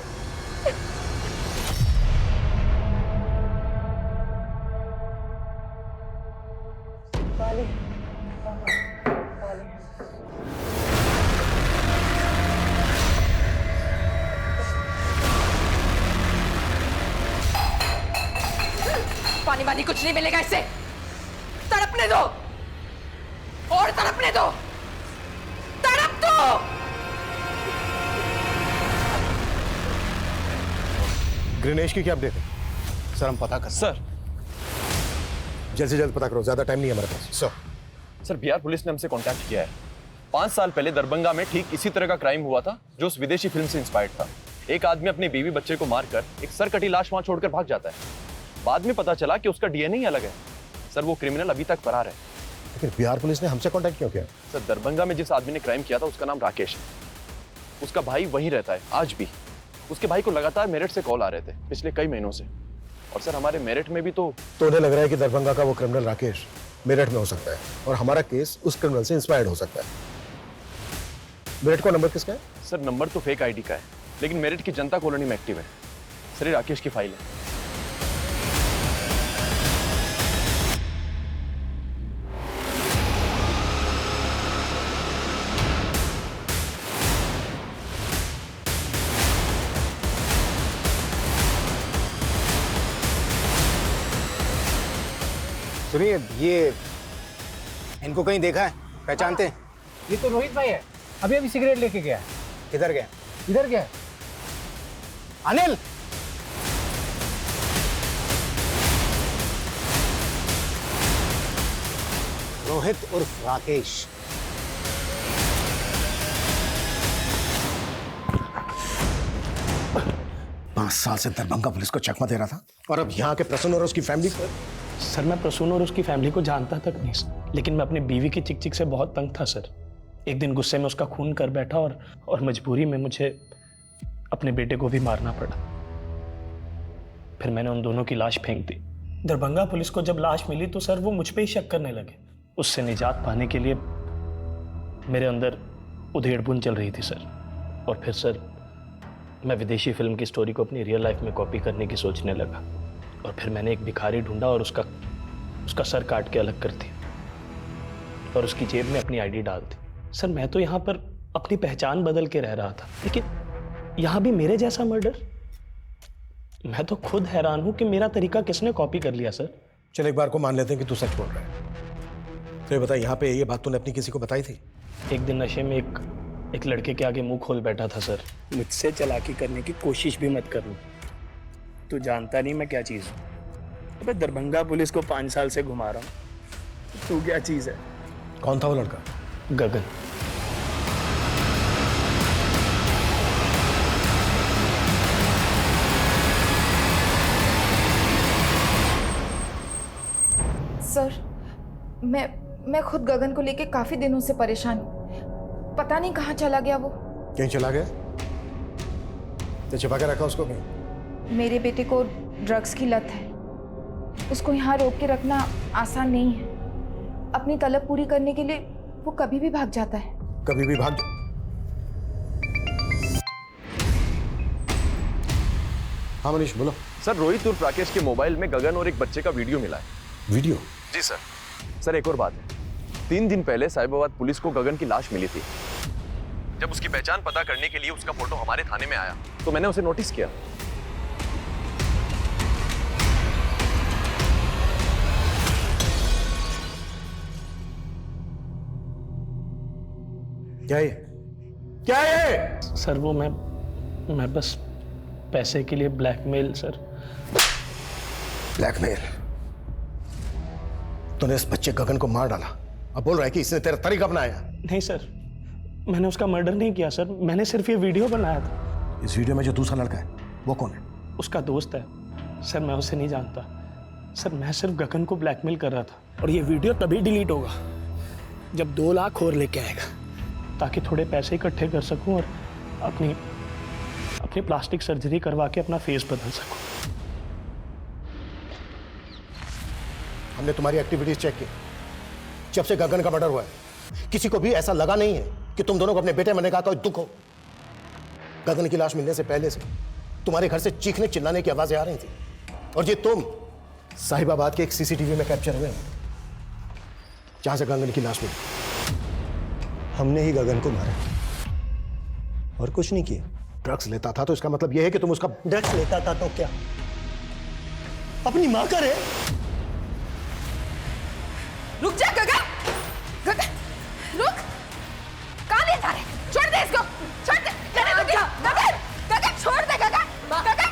पानी वानी कुछ नहीं मिलेगा इससे। तड़पने दो और तड़पने दो, तड़प दो। ग्रेनेश की क्या अपडेट है? सर हम पता कर सर जल्द से जल्द पता करो, ज्यादा टाइम नहीं है हमारे पास। सर बिहार पुलिस ने हमसे कांटेक्ट किया है। 5 साल पहले दरभंगा में ठीक इसी तरह का क्राइम हुआ था जो उस विदेशी फिल्म से इंस्पायर्ड था। एक आदमी अपनी बीवी बच्चे को मारकर एक सरकटी लाश वहां छोड़कर भाग जाता है। बाद में पता चला कि उसका डीएनए ही अलग है। सर वो क्रिमिनल अभी तक फरार है। लेकिन बिहार पुलिस ने हमसे कांटेक्ट क्यों किया? सर दरभंगा में जिस आदमी ने क्राइम किया था उसका नाम राकेश है। उसका भाई वहीं रहता है आज भी। उसके भाई को लगातार मेरठ से कॉल आ रहे थे पिछले कई महीनों से। और सर हमारे मेरठ में भी तो उन्हें लग रहा है कि दरभंगा का वो क्रिमिनल राकेश मेरठ में हो सकता है और हमारा केस उस क्रिमिनल से इंस्पायर्ड हो सकता है। मेरठ का नंबर किसका है? सर नंबर तो फेक आईडी का है, लेकिन मेरठ की जनता कॉलोनी में एक्टिव है। सर ये राकेश की फाइल है। सुनिए, ये इनको कहीं देखा है, पहचानते हैं? ये तो रोहित भाई है, अभी अभी सिगरेट लेके गया। किधर गया? इधर गया। अनिल, रोहित उर्फ राकेश। पांच साल से दरभंगा पुलिस को चकमा दे रहा था और अब यहाँ के प्रसून और उसकी फैमिली को। सर मैं प्रसून और उसकी फैमिली को जानता तक नहीं सर, लेकिन मैं अपनी बीवी की चिक चिक से बहुत तंग था सर। एक दिन गुस्से में उसका खून कर बैठा और मजबूरी में मुझे अपने बेटे को भी मारना पड़ा। फिर मैंने उन दोनों की लाश फेंक दी। दरभंगा पुलिस को जब लाश मिली तो सर वो मुझ पे ही शक करने लगे। उससे निजात पाने के लिए मेरे अंदर उधेड़-बुन चल रही थी सर। और फिर सर मैं विदेशी फिल्म की स्टोरी को अपनी रियल लाइफ में कॉपी करने की सोचने लगा। और फिर मैंने एक भिखारी ढूंढा और उसका सर काट के अलग कर दिया और उसकी जेब में अपनी आईडी डाल दी। सर मैं तो यहाँ पर अपनी पहचान बदल के रह रहा था, लेकिन यहाँ भी मेरे जैसा मर्डर। मैं तो खुद हैरान हूँ कि मेरा तरीका किसने कॉपी कर लिया सर। चल एक बार को मान लेते हैं कि तू सच बोल रहा है। तो ये बता, यहाँ पे ये बात तूने अपनी किसी को बताई थी? एक दिन नशे में एक लड़के के आगे मुंह खोल बैठा था सर। मुझसे चालाकी करने की कोशिश भी मत करना, तू जानता नहीं मैं क्या चीज़ हूँ। अबे दरभंगा पुलिस को 5 साल से घुमा रहा हूँ, तू क्या चीज़ है? कौन था वो लड़का? गगन। सर मैं खुद गगन को लेके काफी दिनों से परेशान हूँ। पता नहीं कहाँ चला गया वो। कहीं चला गया? तो छिपा के रखा उसको कहीं? मेरे बेटे को ड्रग्स की लत है, उसको यहाँ रोक के रखना आसान नहीं है। अपनी तलब पूरी करने के लिए वो कभी भी भाग जाता है। कभी भी भाग हाँ मनीष बोलो। सर रोहित उर्फ राकेश के मोबाइल में गगन और एक बच्चे का वीडियो मिला है। वीडियो? जी सर। सर एक और बात है, 3 दिन पहले साहिबाबाद पुलिस को गगन की लाश मिली थी। जब उसकी पहचान पता करने के लिए उसका फोटो हमारे थाने में आया तो मैंने उसे नोटिस किया। क्या ये? क्या ये? सर वो मैं बस पैसे के लिए ब्लैकमेल सर। ब्लैकमेल? तूने इस बच्चे गगन को मार डाला, अब बोल रहा है कि इसने तेरा तरीका अपनाया? नहीं सर, मैंने उसका मर्डर नहीं किया सर, मैंने सिर्फ ये वीडियो बनाया था। इस वीडियो में जो दूसरा लड़का है वो कौन है? उसका दोस्त है सर, मैं उसे नहीं जानता सर, मैं सिर्फ गगन को ब्लैकमेल कर रहा था। और ये वीडियो तभी डिलीट होगा जब 2 लाख और लेके आएगा, ताकि थोड़े पैसे इकट्ठे कर सकूं और अपनी प्लास्टिक सर्जरी करवा के अपना फेस बदल सकूं। हमने तुम्हारी एक्टिविटीज चेक की। जब से गगन का मर्डर हुआ है, किसी को भी ऐसा लगा नहीं है कि तुम दोनों को अपने बेटे मरने का कोई दुख हो। गगन की लाश मिलने से पहले से तुम्हारे घर से चीखने चिल्लाने की आवाजें आ रही थी, और ये तुम साहिबाबाद के एक सीसीटीवी में कैप्चर हुए हैं जहां से गगन की लाश मिली। हमने ही गगन को मारा और कुछ नहीं किया। ड्रग्स लेता था तो इसका मतलब यह है कि तुम उसका... ड्रग्स लेता था तो क्या अपनी मां का रे? रुक जा गगन, गगन रुक, कहाँ ले जा रहे? छोड़ दे इसको, छोड़ दे, गगन गगन गगन छोड़ दे गगन, गगन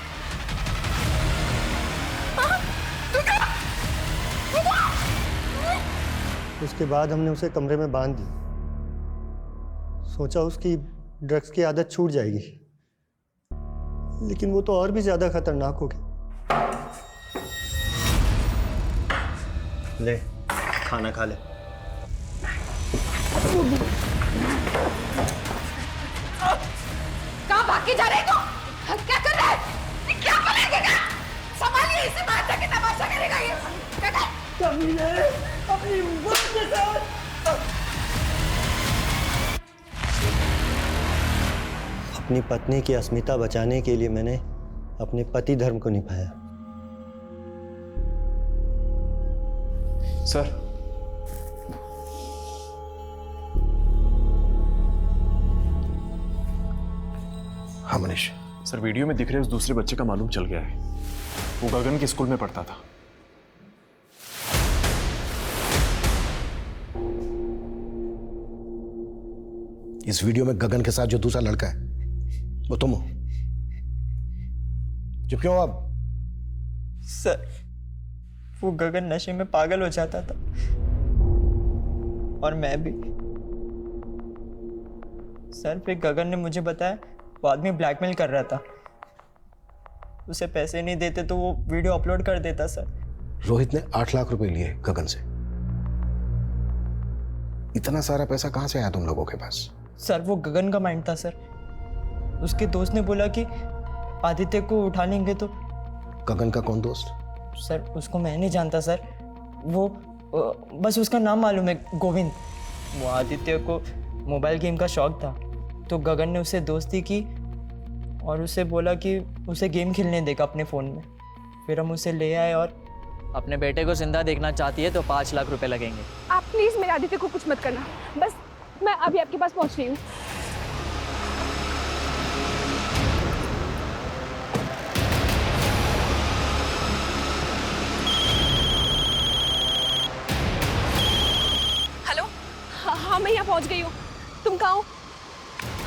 उसके बाद हमने उसे कमरे में बांध दिया, सोचा उसकी ड्रग्स की आदत छूट जाएगी, लेकिन वो तो और भी ज्यादा खतरनाक हो गया। ले खाना खा ले। कहाँ भाग के जा रहे हो? क्या कर रहा है? क्या करेगा? संभालिए इसे, मारता के तमाशा करेगा ये। अपनी मां के साथ अपनी पत्नी की अस्मिता बचाने के लिए मैंने अपने पति धर्म को निभाया। सर, हाँ मनीष। सर, वीडियो में दिख रहे उस दूसरे बच्चे का मालूम चल गया है, वो गगन के स्कूल में पढ़ता था। इस वीडियो में गगन के साथ जो दूसरा लड़का है वो तुम हो। जो क्यों अब? सर, वो गगन नशे में पागल हो जाता था और मैं भी। सर, फिर गगन ने मुझे बताया वो आदमी ब्लैकमेल कर रहा था, उसे पैसे नहीं देते तो वो वीडियो अपलोड कर देता। सर, रोहित ने 8 लाख रुपए लिए गगन से। इतना सारा पैसा कहां से आया तुम लोगों के पास? सर, वो गगन का माइंड था सर। उसके दोस्त ने बोला कि आदित्य को उठा लेंगे तो। गगन का कौन दोस्त? सर, उसको मैं नहीं जानता सर, वो बस उसका नाम मालूम है, गोविंद। वो आदित्य को मोबाइल गेम का शौक था, तो गगन ने उससे दोस्ती की और उसे बोला कि उसे गेम खेलने देगा अपने फ़ोन में। फिर हम उसे ले आए और अपने बेटे को जिंदा देखना चाहती है तो 5 लाख रुपए लगेंगे। आप प्लीज मेरे आदित्य को कुछ मत करना, बस मैं अभी आपके पास पहुंच रही हूँ। हेलो, हाँ मैं यहाँ पहुंच गई हूँ, तुम कहाँ हो?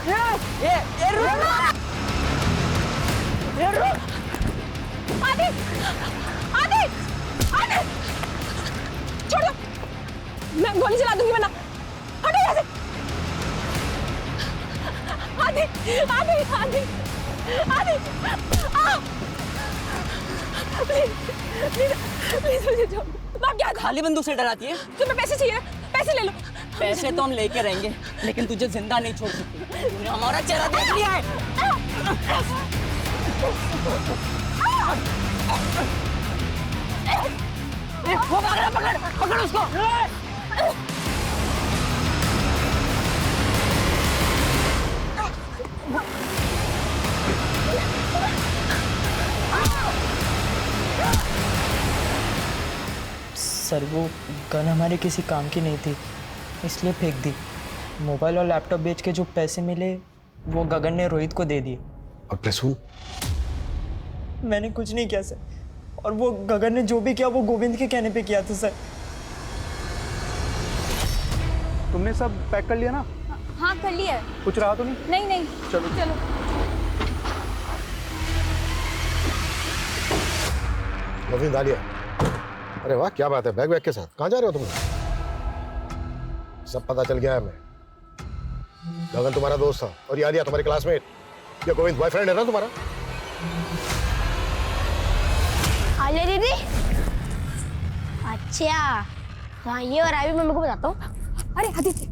ये रुक! आदि! आदि! आदि! छोड़ दो, मैं गोली चला दूंगी वरना। हटो यहाँ से! आदि! आदि! आदि! आदि! प्लीज, प्लीज, प्लीज मुझे छोड़ दो। आप क्या खाली बंदूक से डराती है? तुम्हें पैसे चाहिए? पैसे ले लो। पैसे तो हम लेके रहेंगे, लेकिन तुझे जिंदा नहीं छोड़ सकते। तूने हमारा चेहरा देख लिया है। वो भाग रहा, पकड़, पकड़ उसको। सर, वो गन हमारे किसी काम की नहीं थी, इसलिए फेंक दी। मोबाइल और लैपटॉप बेच के जो पैसे मिले वो गगन ने रोहित को दे दिए। और प्रसून? मैंने कुछ नहीं किया सर, और वो गगन ने जो भी किया वो गोविंद के कहने पे किया था सर। तुमने सब पैक कर लिया ना? हाँ कर लिया है। कुछ रहा तो नहीं? नहीं नहीं चलो चलो। गोविंद, आलिया, अरे वाह क्या बात है, बैग के साथ कहाँ जा रहे हो तुम? सब पता चल गया है हमें। गगन तुम्हारा दोस्त था और ये आलिया तुम्हारी क्लासमेट। ये गोविंद बॉयफ्रेंड है ना तुम्हारा? आलिया दीदी, अच्छा हाँ, ये और अभी मम्मी को बताता हूँ। अरे आदित्य,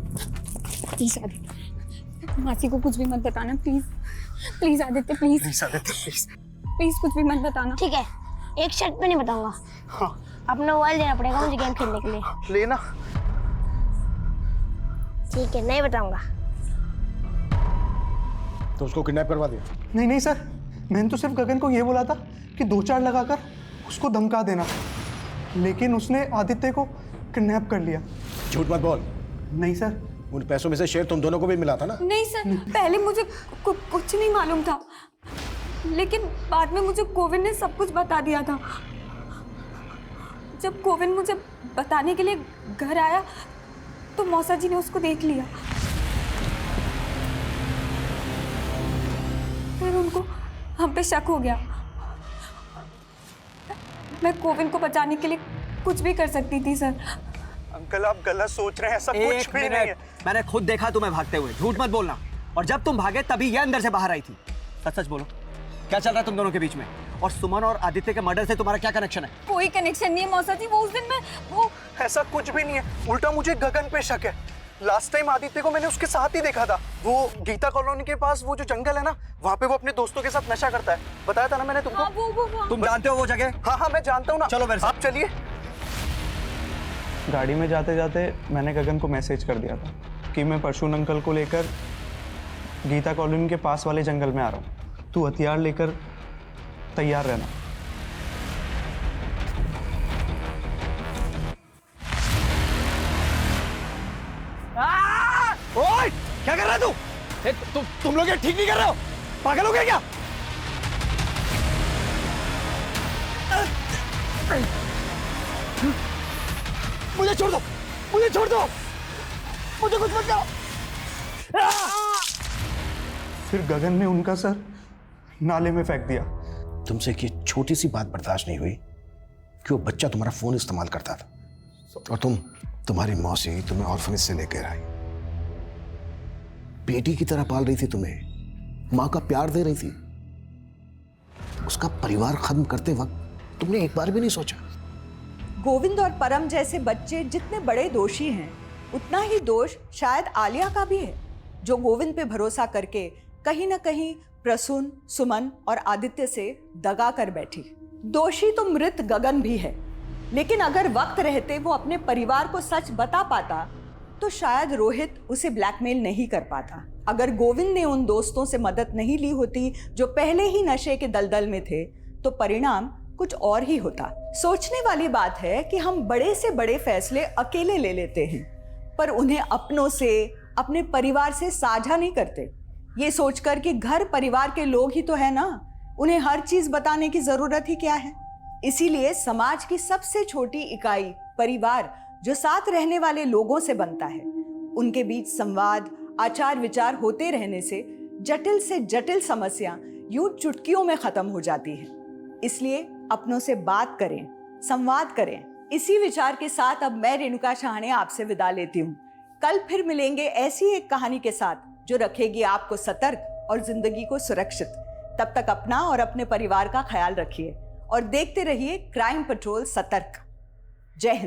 प्लीज आदित्य, मासी को कुछ भी मत बताना please. Please Aditya, please. Please Aditya, please please कुछ भी मत बताना। ठीक है, एक शर्त पे नहीं बताऊंगा। हाँ। अपना मोबाइल देना पड़ेगा मुझे गेम खेलने के लिए। लेना। ठीक है, नहीं बताऊंगा। तो उसको किडनैप करवा दिया? नहीं नहीं सर, मैंने तो सिर्फ गगन को ये बोला था कि 2-4 लगाकर उसको धमका देना, लेकिन उसने आदित्य को किडनैप कर लिया। झूठ मत बोल। नहीं सर। उन पैसों में से शेयर तुम दोनों को भी मिला था ना? नहीं सर, पहले मुझे कुछ नहीं मालूम था, लेकिन बाद में मुझे गोविंद ने सब कुछ बता दिया था। जब गोविंद मुझे बताने के लिए घर आया तो मौसा जी ने उसको देख लिया। फिर उनको हम पे शक हो गया। मैं गोविंद को बचाने के लिए कुछ भी कर सकती थी सर। अंकल आप गलत सोच रहे हैं, ऐसा कुछ भी नहीं है। मैंने खुद देखा तुम्हें भागते हुए, झूठ मत बोलना। और जब तुम भागे तभी ये अंदर से बाहर आई थी। सच सच बोलो, क्या चल रहा है तुम दोनों के बीच में? और सुमन और आदित्य के मर्डर से तुम्हारा क्या कनेक्शन है? कोई कनेक्शन नहीं है मौसा जी, वो उस दिन मैं वो ऐसा कुछ भी नहीं है, उल्टा मुझे गगन पे शक है। लास्ट टाइम आदित्य को मैंने उसके साथ ही देखा था, वो गीता कॉलोनी के पास वो जो जंगल है ना, वहाँ पे वो अपने दोस्तों के साथ नशा करता है। बताया था ना मैंने तुमको। हाँ, वो तुम जानते हो वो जगह? हाँ हाँ मैं जानता हूँ ना। चलो मेरे साथ। आप चलिए। गाड़ी में जाते जाते मैंने गगन को मैसेज कर दिया था कि मैं परशुन अंकल को लेकर गीता कॉलोनी के पास वाले जंगल में आ रहा हूँ, तू हथियार लेकर तैयार रहना। ओए, क्या कर रहा है तू? तुम लोग ये ठीक नहीं कर रहे हो, पागल हो गए क्या? मुझे छोड़ दो, मुझे छोड़ दो, मुझे कुछ मत करो। फिर गगन ने उनका सर नाले में फेंक दिया। तुमसे एक ये छोटी सी बात बर्दाश्त नहीं हुई कि वो बच्चा तुम्हारा फोन इस्तेमाल करता था और तुम्हारी मौसी तुम्हें ऑर्फनेज से लेकर आई, बेटी की तरह पाल रही थी तुम्हें, मां का प्यार दे रही थी। उसका परिवार खत्म करते वक्त तुमने एक बार भी नहीं सोचा? गोविंद और परम जैसे बच्चे जितने बड़े दोषी हैं, उतना ही दोष शायद आलिया का भी है, जो गोविंद पे भरोसा करके कहीं ना कहीं प्रसून, सुमन और आदित्य से दगा कर बैठी। दोषी तो मृत गगन भी है, लेकिन अगर वक्त रहते वो अपने परिवार को सच बता पाता तो शायद रोहित उसे ब्लैकमेल नहीं कर पाता। अगर गोविंद ने उन दोस्तों से मदद नहीं ली होती जो पहले ही नशे के दलदल में थे, तो परिणाम कुछ और ही होता। सोचने वाली बात है कि हम बड़े से बड़े फैसले अकेले ले लेते हैं, पर उन्हें अपनों से, अपने परिवार से साझा नहीं करते, ये सोचकर कि घर परिवार के लोग ही तो है ना, उन्हें हर चीज बताने की जरूरत ही क्या है। इसीलिए समाज की सबसे छोटी इकाई परिवार, जो साथ रहने वाले लोगों से बनता है, उनके बीच संवाद, आचार विचार होते रहने से जटिल समस्या यूं चुटकियों में खत्म हो जाती है। इसलिए अपनों से बात करें, संवाद करें। इसी विचार के साथ अब मैं रेणुका शाहणे आपसे विदा लेती हूँ। कल फिर मिलेंगे ऐसी एक कहानी के साथ जो रखेगी आपको सतर्क और जिंदगी को सुरक्षित। तब तक अपना और अपने परिवार का ख्याल रखिए और देखते रहिए क्राइम पेट्रोल सतर्क। जय हिंद।